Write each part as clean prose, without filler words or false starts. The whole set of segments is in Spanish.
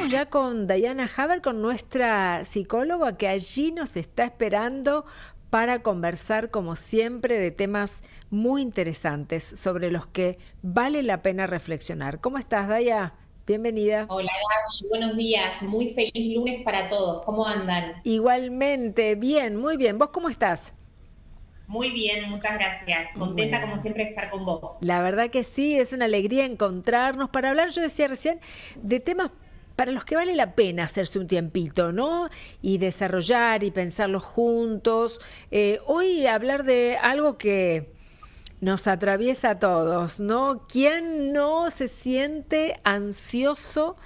estamos ya con Diana Haber, con nuestra psicóloga que allí nos está esperando para conversar, como siempre, de temas muy interesantes sobre los que vale la pena reflexionar. ¿Cómo estás, Daya? Bienvenida. Hola Gaby, buenos días, muy feliz lunes para todos, ¿cómo andan? Igualmente, bien, muy bien. ¿Vos cómo estás? Muy bien, muchas gracias, contenta como Bueno, siempre de estar con vos. la verdad que sí, es una alegría encontrarnos para hablar, yo decía recién, de temas para los que vale la pena hacerse un tiempito, ¿no? Y desarrollar y pensarlos juntos. Hoy hablar de algo que nos atraviesa a todos, ¿no? ¿Quién no se siente ansioso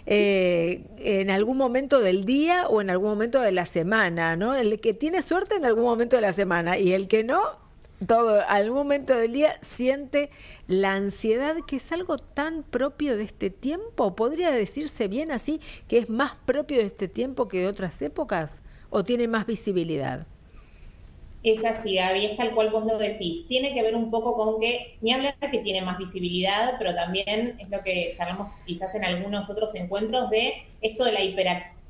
en algún momento del día o en algún momento de la semana, ¿no? El que tiene suerte en algún momento de la semana y el que no, todo, algún momento del día siente la ansiedad, que es algo tan propio de este tiempo. ¿Podría decirse bien así que es más propio de este tiempo que de otras épocas? ¿O tiene más visibilidad? Es así, Gaby, es tal cual vos lo decís. Tiene que ver un poco con que, ni hablar que tiene más visibilidad, pero también es lo que charlamos quizás en algunos otros encuentros de esto de la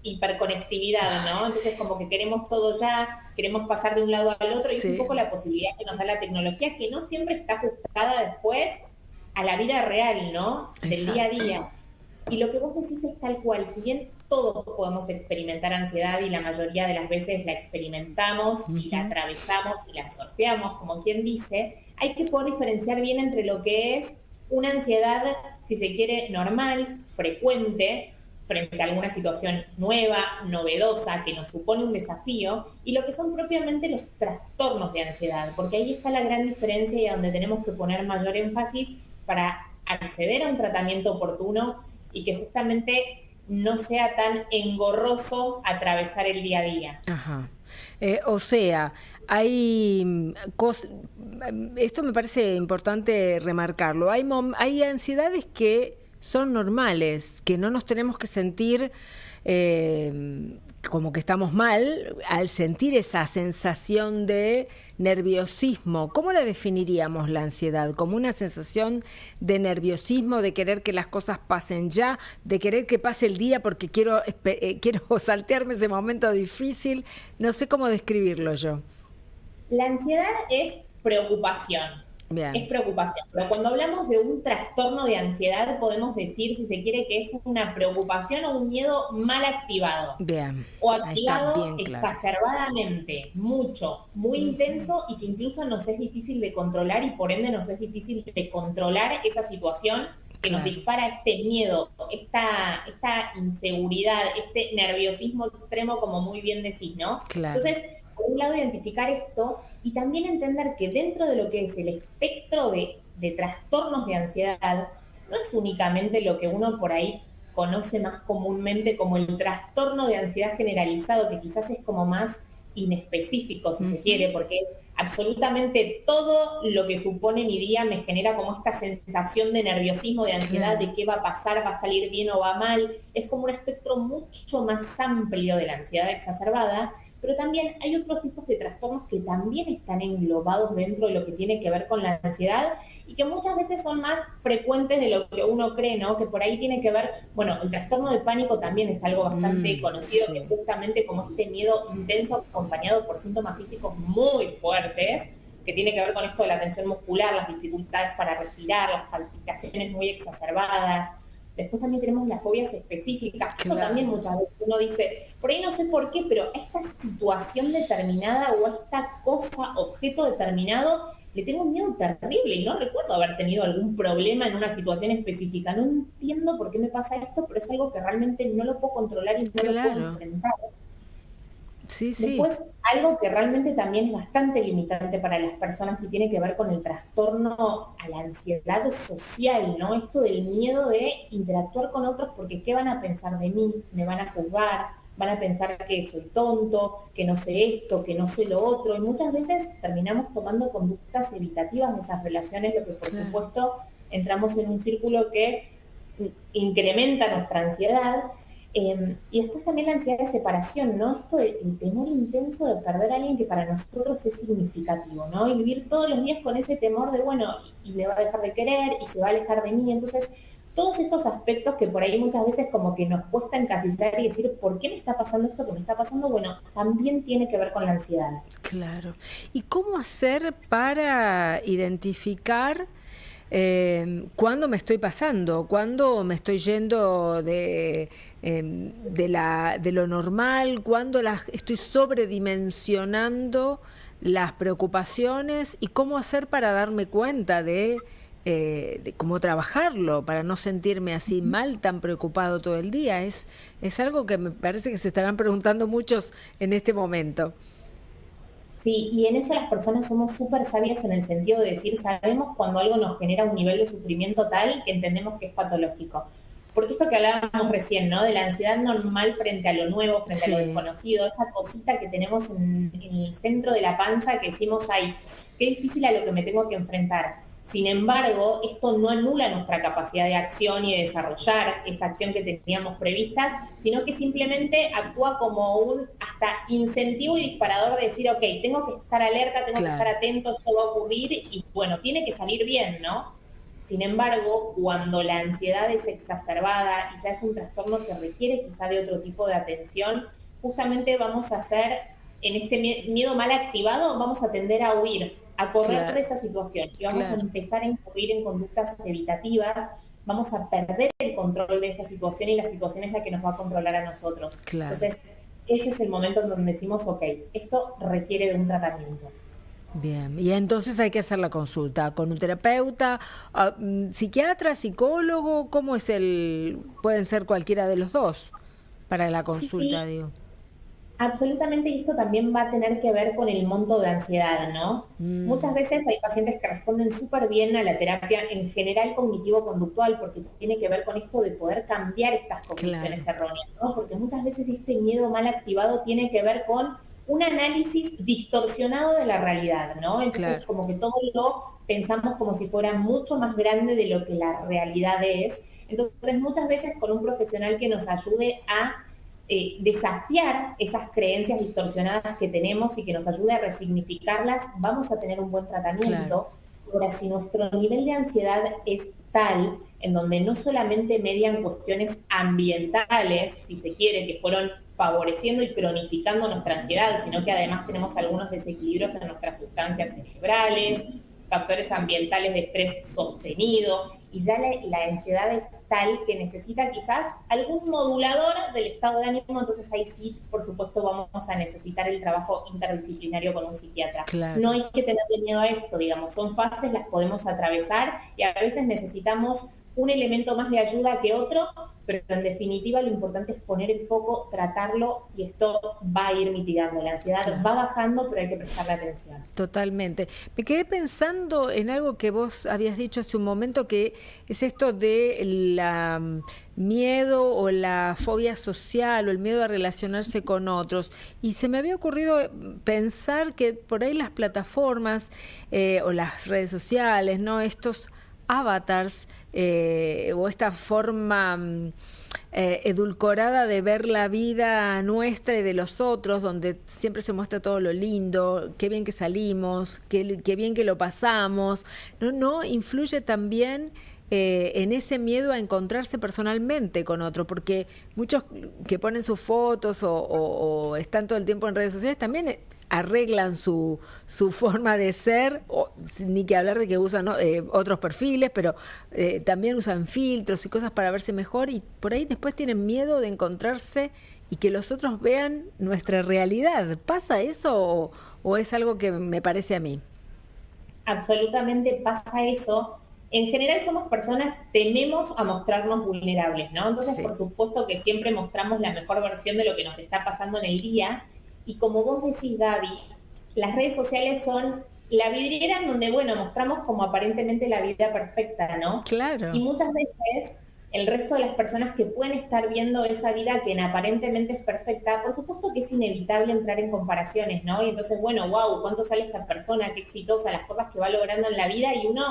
hiperconectividad, Ay, ¿no? Entonces como que queremos todo ya, queremos pasar de un lado al otro y es un sí, poco la posibilidad que nos da la tecnología que no siempre está ajustada después a la vida real, ¿no? Del día a exacto. día. Y lo que vos decís es tal cual, si bien todos podemos experimentar ansiedad y la mayoría de las veces la experimentamos y la Ujú. atravesamos y la sorteamos, como quien dice, hay que poder diferenciar bien entre lo que es una ansiedad, si se quiere, normal, frecuente, frente a alguna situación nueva, novedosa, que nos supone un desafío, y lo que son propiamente los trastornos de ansiedad, porque ahí está la gran diferencia y a donde tenemos que poner mayor énfasis para acceder a un tratamiento oportuno y que justamente no sea tan engorroso atravesar el día a día. Ajá. O sea, hay esto me parece importante remarcarlo. Hay ansiedades que son normales, que no nos tenemos que sentir como que estamos mal al sentir esa sensación de nerviosismo. ¿Cómo la definiríamos la ansiedad? ¿Como una sensación de nerviosismo, de querer que las cosas pasen ya, de querer que pase el día porque quiero saltearme ese momento difícil? No sé cómo describirlo yo. La ansiedad es Bien, preocupación, pero cuando hablamos de un trastorno de ansiedad podemos decir, si se quiere, que es una preocupación o un miedo mal activado bien. o Ahí está, activado bien claro. exacerbadamente, mucho, muy Ujú. intenso y que incluso nos es difícil de controlar y por ende nos es difícil de controlar esa situación que nos Claro, dispara este miedo, esta inseguridad, este nerviosismo extremo, como muy bien decís, ¿no? claro. Entonces, por un lado, identificar esto y también entender que dentro de lo que es el espectro de trastornos de ansiedad, no es únicamente lo que uno por ahí conoce más comúnmente como el trastorno de ansiedad generalizado, que quizás es como más inespecífico, si se Ujú. quiere, porque es absolutamente todo lo que supone mi día me genera como esta sensación de nerviosismo, de ansiedad, Claro. de qué va a pasar, va a salir bien o va mal. Es como un espectro mucho más amplio de la ansiedad exacerbada, pero también hay otros tipos de trastornos que también están englobados dentro de lo que tiene que ver con la ansiedad y que muchas veces son más frecuentes de lo que uno cree, ¿no? Que por ahí tiene que ver, bueno, el trastorno de pánico también es algo bastante conocido, que es Sí. justamente como este miedo intenso acompañado por síntomas físicos muy fuertes, que tiene que ver con esto de la tensión muscular, las dificultades para respirar, las palpitaciones muy exacerbadas. Después también tenemos las fobias específicas, que esto también Claro. muchas veces uno dice, por ahí no sé por qué, pero a esta situación determinada o a esta cosa, objeto determinado, le tengo un miedo terrible y no recuerdo haber tenido algún problema en una situación específica. No entiendo por qué me pasa esto, pero es algo que realmente no lo puedo controlar y no lo puedo Claro. enfrentar. Sí, sí. Después, algo que realmente también es bastante limitante para las personas y tiene que ver con el trastorno a la ansiedad social, ¿no? Esto del miedo de interactuar con otros porque ¿qué van a pensar de mí? ¿Me van a juzgar? ¿Van a pensar que soy tonto, que no sé esto, que no sé lo otro? Y muchas veces terminamos tomando conductas evitativas de esas relaciones, lo que por Claro. supuesto entramos en un círculo que incrementa nuestra ansiedad. Y después también la ansiedad de separación, ¿no? Esto del temor intenso de perder a alguien que para nosotros es significativo, ¿no? Y vivir todos los días con ese temor de, bueno, y me va a dejar de querer y se va a alejar de mí. Entonces, todos estos aspectos que por ahí muchas veces como que nos cuesta encasillar y decir, ¿por qué me está pasando esto que me está pasando? Bueno, también tiene que ver con la ansiedad. Claro. ¿Y cómo hacer para identificar cuándo me estoy pasando, cuándo me estoy yendo de lo normal, cuándo estoy sobredimensionando las preocupaciones y cómo hacer para darme cuenta de cómo trabajarlo, para no sentirme así mal, tan preocupado todo el día? Es algo que me parece que se estarán preguntando muchos en este momento. Sí, y en eso las personas somos súper sabias en el sentido de decir, sabemos cuando algo nos genera un nivel de sufrimiento tal que entendemos que es patológico. Porque esto que hablábamos recién, ¿no? De la ansiedad normal frente a lo nuevo, frente a lo Sí, desconocido, esa cosita que tenemos en el centro de la panza que decimos, ay, qué difícil a lo que me tengo que enfrentar. Sin embargo, esto no anula nuestra capacidad de acción y de desarrollar esa acción que teníamos previstas, sino que simplemente actúa como un hasta incentivo y disparador de decir, ok, tengo que estar alerta, tengo que estar claro, atento, esto va a ocurrir y bueno, tiene que salir bien, ¿no? Sin embargo, cuando la ansiedad es exacerbada y ya es un trastorno que requiere quizá de otro tipo de atención, justamente vamos a hacer, en este miedo mal activado, vamos a tender a huir, a correr de claro, esa situación y vamos a claro, empezar a incurrir en conductas evitativas, vamos a perder el control de esa situación y la situación es la que nos va a controlar a nosotros. claro. Entonces, ese es el momento en donde decimos, ok, esto requiere de un tratamiento. Bien, y entonces hay que hacer la consulta con un terapeuta, psiquiatra, psicólogo, ¿cómo es pueden ser cualquiera de los dos para la consulta, Sí, digo. absolutamente, y esto también va a tener que ver con el monto de ansiedad, ¿no? Muchas Mm, veces hay pacientes que responden súper bien a la terapia en general cognitivo-conductual porque tiene que ver con esto de poder cambiar estas claro, cogniciones erróneas, ¿no? Porque muchas veces este miedo mal activado tiene que ver con un análisis distorsionado de la realidad, ¿no? Entonces, claro, como que todo lo pensamos como si fuera mucho más grande de lo que la realidad es. Entonces, muchas veces con un profesional que nos ayude a desafiar esas creencias distorsionadas que tenemos y que nos ayude a resignificarlas, vamos a tener un buen claro, tratamiento. Ahora, si nuestro nivel de ansiedad es tal, en donde no solamente median cuestiones ambientales, si se quiere, que fueron favoreciendo y cronificando nuestra ansiedad, sino que además tenemos algunos desequilibrios en nuestras sustancias cerebrales, factores ambientales de estrés sostenido, y ya la ansiedad es tal que necesita quizás algún modulador del estado de ánimo, entonces ahí sí, por supuesto, vamos a necesitar el trabajo interdisciplinario con un psiquiatra. No claro. hay que tenerle miedo a esto, digamos, son fases, las podemos atravesar y a veces necesitamos un elemento más de ayuda que otro, pero en definitiva lo importante es poner el foco, tratarlo y esto va a ir mitigando. La ansiedad Claro. va bajando, pero hay que prestarle atención. Totalmente. Me quedé pensando en algo que vos habías dicho hace un momento, que es esto de la miedo o la fobia social o el miedo a relacionarse con otros. Y se me había ocurrido pensar que por ahí las plataformas o las redes sociales, ¿no? Estos avatars o esta forma edulcorada de ver la vida nuestra y de los otros, donde siempre se muestra todo lo lindo, qué bien que salimos, qué bien que lo pasamos, no influye también en ese miedo a encontrarse personalmente con otro, porque muchos que ponen sus fotos o están todo el tiempo en redes sociales también arreglan su forma de ser, ni que hablar de que usan, ¿no? Otros perfiles, pero también usan filtros y cosas para verse mejor y por ahí después tienen miedo de encontrarse y que los otros vean nuestra realidad. ¿Pasa eso o es algo que me parece a mí? Absolutamente pasa eso. En general somos personas, tememos a mostrarnos vulnerables, ¿no? Entonces, por Sí, supuesto que siempre mostramos la mejor versión de lo que nos está pasando en el día. Y como vos decís, Gaby, las redes sociales son la vidriera en donde, bueno, mostramos como aparentemente la vida perfecta, ¿no? Y claro, muchas veces el resto de las personas que pueden estar viendo esa vida que aparentemente es perfecta, por supuesto que es inevitable entrar en comparaciones, ¿no? Y entonces, bueno, wow, ¿cuánto sale esta persona? Qué exitosa, las cosas que va logrando en la vida y uno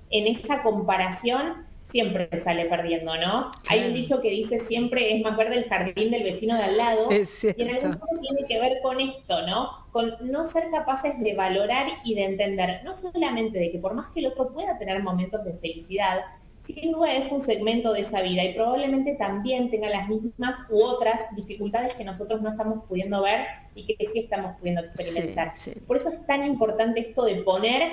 en esa comparación siempre sale perdiendo, ¿no? Hay un claro, dicho que dice siempre es más verde el jardín del vecino de al lado es y en algún cierto. modo tiene que ver con esto, ¿no? Con no ser capaces de valorar y de entender, no solamente de que por más que el otro pueda tener momentos de felicidad, sin duda es un segmento de esa vida y probablemente también tenga las mismas u otras dificultades que nosotros no estamos pudiendo ver y que sí estamos pudiendo experimentar. Sí, sí. Por eso es tan importante esto de poner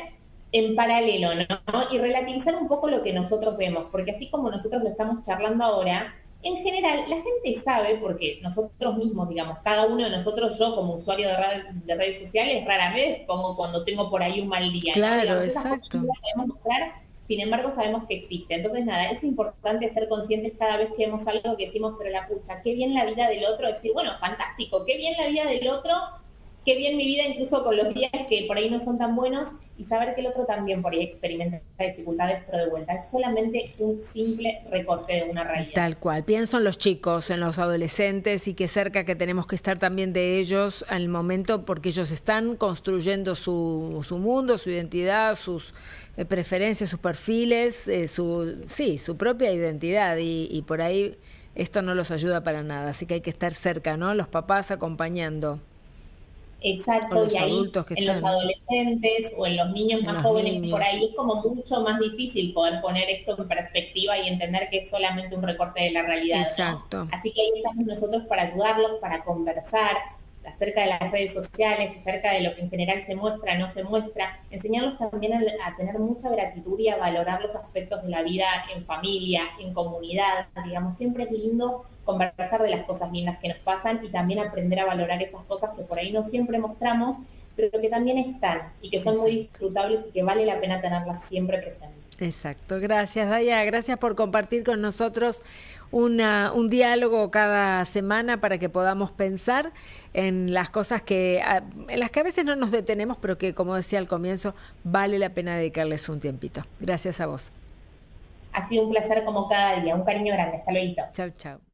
en paralelo, ¿no? Y relativizar un poco lo que nosotros vemos, porque así como nosotros lo estamos charlando ahora, en general la gente sabe, porque nosotros mismos, digamos, cada uno de nosotros, yo como usuario de redes sociales, rara vez pongo cuando tengo por ahí un mal día, ¿no? Claro, Digamos, esas cosas no exacto. las sabemos mostrar, sin embargo sabemos que existe. Entonces, nada, es importante ser conscientes cada vez que vemos algo que decimos, pero la pucha, qué bien la vida del otro, decir, bueno, fantástico, qué bien la vida del otro, qué bien mi vida incluso con los días que por ahí no son tan buenos y saber que el otro también por ahí experimenta dificultades, pero de vuelta es solamente un simple recorte de una realidad. Tal cual. Pienso en los chicos, en los adolescentes y qué cerca que tenemos que estar también de ellos al momento porque ellos están construyendo su mundo, su identidad, sus preferencias, sus perfiles, su propia identidad y por ahí esto no los ayuda para nada. Así que hay que estar cerca, ¿no? Los papás acompañando o Exacto, y los ahí adultos que en los están, adolescentes o en los niños en más los jóvenes por niños. ahí es como mucho más difícil poder poner esto en perspectiva y entender que es solamente un recorte de la realidad, ¿no? Exacto. Así que ahí estamos nosotros para ayudarlos, para conversar acerca de las redes sociales, acerca de lo que en general se muestra, no se muestra, enseñarlos también a tener mucha gratitud y a valorar los aspectos de la vida en familia, en comunidad, digamos, siempre es lindo conversar de las cosas lindas que nos pasan y también aprender a valorar esas cosas que por ahí no siempre mostramos, pero que también están y que son muy Exacto. disfrutables y que vale la pena tenerlas siempre presentes. Exacto, gracias Daya, gracias por compartir con nosotros un diálogo cada semana para que podamos pensar en las cosas en las que a veces no nos detenemos, pero que como decía al comienzo, vale la pena dedicarles un tiempito. Gracias a vos. Ha sido un placer como cada día, un cariño grande, hasta luego. Chau, chau.